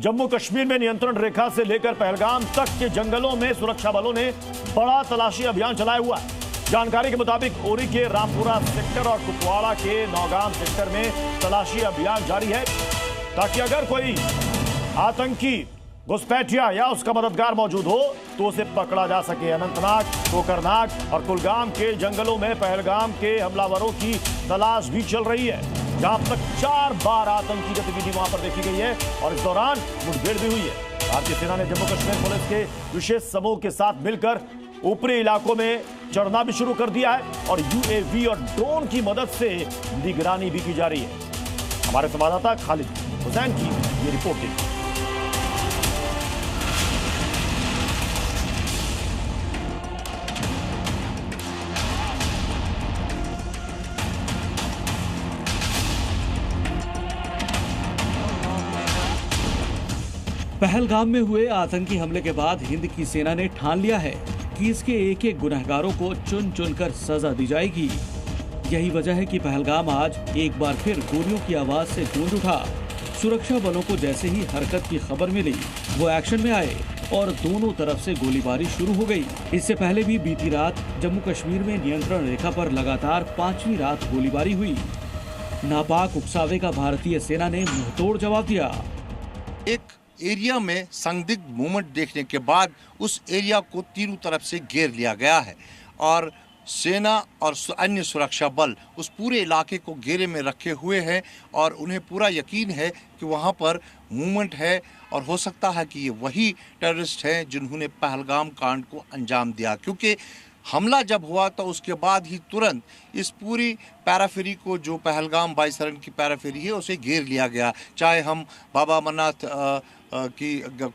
जम्मू कश्मीर में नियंत्रण रेखा से लेकर पहलगाम तक के जंगलों में सुरक्षा बलों ने बड़ा तलाशी अभियान चलाया हुआ है। जानकारी के मुताबिक उरी के रामपुरा सेक्टर और कुपवाड़ा के नौगाम सेक्टर में तलाशी अभियान जारी है, ताकि अगर कोई आतंकी घुसपैठिया या उसका मददगार मौजूद हो तो उसे पकड़ा जा सके। अनंतनाग, कोकरनाग और कुलगाम के जंगलों में पहलगाम के हमलावरों की तलाश भी चल रही है, जहां अब तक 4 बार आतंकी गतिविधि वहां पर देखी गई है और इस दौरान मुठभेड़ भी हुई है। भारतीय सेना ने जम्मू कश्मीर पुलिस के विशेष समूह के साथ मिलकर ऊपरी इलाकों में चढ़ना भी शुरू कर दिया है और यूएवी और ड्रोन की मदद से निगरानी भी की जा रही है। हमारे संवाददाता खालिद हुसैन की ये रिपोर्ट देखिए। पहलगाम में हुए आतंकी हमले के बाद हिंद की सेना ने ठान लिया है कि इसके एक एक गुनहगारों को चुन चुनकर सजा दी जाएगी। यही वजह है कि पहलगाम आज एक बार फिर गोलियों की आवाज से गूंज उठा। सुरक्षा बलों को जैसे ही हरकत की खबर मिली, वो एक्शन में आए और दोनों तरफ से गोलीबारी शुरू हो गई। इससे पहले भी बीती रात जम्मू कश्मीर में नियंत्रण रेखा पर लगातार 5वीं रात गोलीबारी हुई। नापाक उकसावे का भारतीय सेना ने मुंहतोड़ जवाब दिया। एक एरिया में संदिग्ध मूवमेंट देखने के बाद उस एरिया को तीनों तरफ से घेर लिया गया है और सेना और अन्य सुरक्षा बल उस पूरे इलाके को घेरे में रखे हुए हैं और उन्हें पूरा यकीन है कि वहां पर मूवमेंट है और हो सकता है कि ये वही टेररिस्ट हैं जिन्होंने पहलगाम कांड को अंजाम दिया, क्योंकि हमला जब हुआ तो उसके बाद ही तुरंत इस पूरी पैराफेरी को, जो पहलगाम बाईसरन की पैराफेरी है, उसे घेर लिया गया। चाहे हम बाबा अमरनाथ की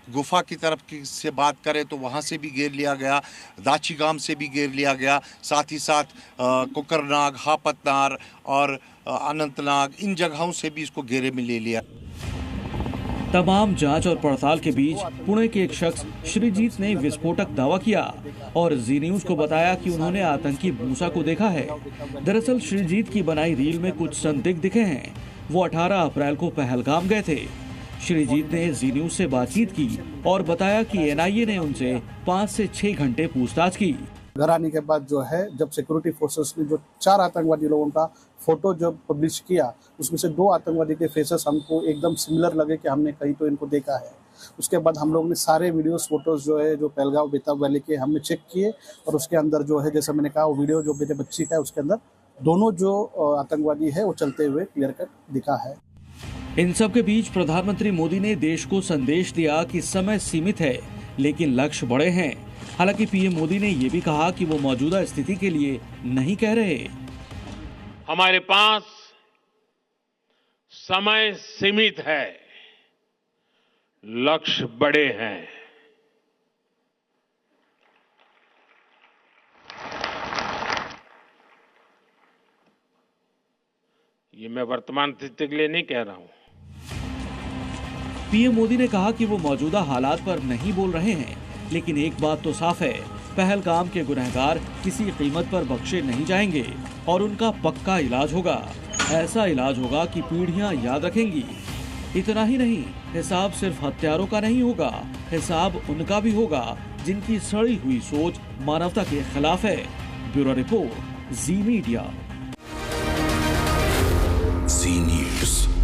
गुफा की तरफ से बात करें तो वहाँ से भी घेर लिया गया, दाचीगाम से भी घेर लिया गया, साथ ही साथ कोकरनाग, हापतनार और अनंतनाग, इन जगहों से भी इसको घेरे में ले लिया। तमाम जांच और पड़ताल के बीच पुणे के एक शख्स श्रीजीत ने विस्फोटक दावा किया और जी न्यूज को बताया कि उन्होंने आतंकी मूसा को देखा है। दरअसल श्रीजीत की बनाई रील में कुछ संदिग्ध दिखे हैं। वो 18 अप्रैल को पहलगाम गए थे। श्रीजीत ने जी न्यूज से बातचीत की और बताया कि एनआईए ने उनसे 5 से 6 घंटे पूछताछ की। घर आने के बाद जो है, जब सिक्योरिटी फोर्सेस ने जो 4 आतंकवादी लोगों का फोटो जो पब्लिश किया, उसमें से 2 आतंकवादी के फेसेस हमको एकदम सिमिलर लगे कि हमने कहीं तो इनको देखा है। उसके बाद हम लोग ने सारे वीडियोस फोटोज जो है, जो पहलगाम बेताब वैली के, हमने चेक किए और उसके अंदर जो है, जैसे मैंने कहा, वो वीडियो जो मेरे बच्ची का है, उसके अंदर दोनों जो आतंकवादी है वो चलते हुए क्लियर कट दिखा है। इन सब के बीच प्रधानमंत्री मोदी ने देश को संदेश दिया कि समय सीमित है लेकिन लक्ष्य बड़े हैं। हालांकि पीएम मोदी ने ये भी कहा कि वो मौजूदा स्थिति के लिए नहीं कह रहे। हमारे पास समय सीमित है, लक्ष्य बड़े हैं। ये मैं वर्तमान स्थिति के लिए नहीं कह रहा हूं। पीएम मोदी ने कहा कि वो मौजूदा हालात पर नहीं बोल रहे हैं, लेकिन एक बात तो साफ है, पहलगाम के गुनहगार किसी कीमत पर बख्शे नहीं जाएंगे और उनका पक्का इलाज होगा। ऐसा इलाज होगा कि पीढ़ियां याद रखेंगी। इतना ही नहीं, हिसाब सिर्फ हत्यारों का नहीं होगा, हिसाब उनका भी होगा जिनकी सड़ी हुई सोच मानवता के खिलाफ है। ब्यूरो रिपोर्ट, जी मीडिया। जी न्यूज़।